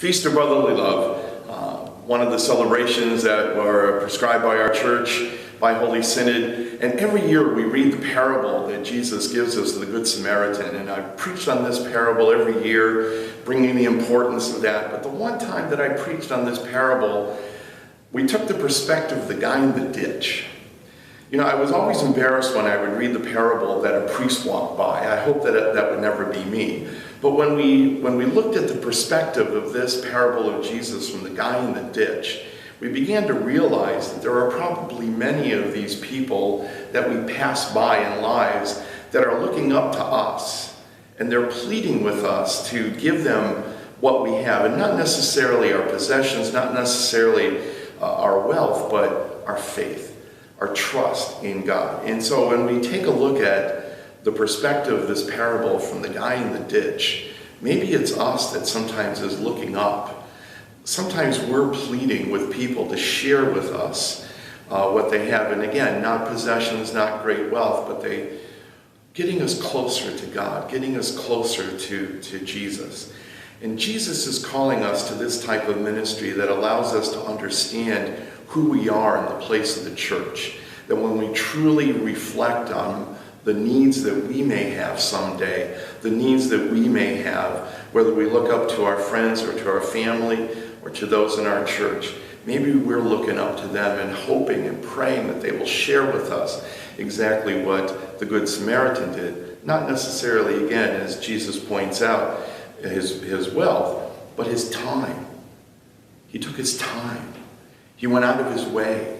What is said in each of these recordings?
Feast of Brotherly Love, one of the celebrations that were prescribed by our church, by Holy Synod. And every year we read the parable that Jesus gives us, the Good Samaritan. And I preached on this parable every year, bringing the importance of that. But the one time that I preached on this parable, we took the perspective of the guy in the ditch. You know, I was always embarrassed when I would read the parable that a priest walked by. I hope that that would never be me. But when we looked at the perspective of this parable of Jesus from the guy in the ditch, we began to realize that there are probably many of these people that we pass by in lives that are looking up to us, and they're pleading with us to give them what we have, and not necessarily our possessions, not necessarily our wealth, but our faith, our trust in God. And so when we take a look at the perspective of this parable from the guy in the ditch, maybe it's us that sometimes is looking up. Sometimes we're pleading with people to share with us what they have. And again, not possessions, not great wealth, but they getting us closer to God, getting us closer to Jesus. And Jesus is calling us to this type of ministry that allows us to understand who we are in the place of the church. That when we truly reflect on the needs that we may have someday, the needs that we may have, whether we look up to our friends or to our family or to those in our church, maybe we're looking up to them and hoping and praying that they will share with us exactly what the Good Samaritan did. Not necessarily, again, as Jesus points out, his wealth, but his time. He took his time. He went out of his way.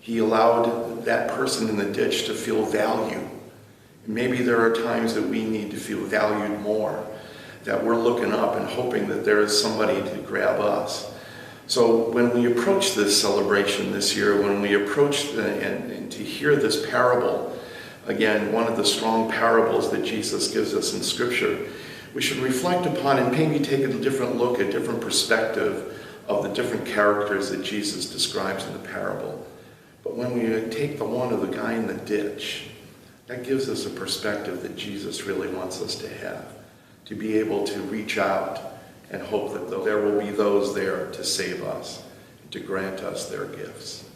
He allowed that person in the ditch to feel value. And maybe there are times that we need to feel valued more, that we're looking up and hoping that there is somebody to grab us. So when we approach this celebration this year, when we approach and to hear this parable, again, one of the strong parables that Jesus gives us in Scripture, we should reflect upon and maybe take a different look, a different perspective of the different characters that Jesus describes in the parable. But when we take the one of the guy in the ditch, that gives us a perspective that Jesus really wants us to have, to be able to reach out and hope that there will be those there to save us, and to grant us their gifts.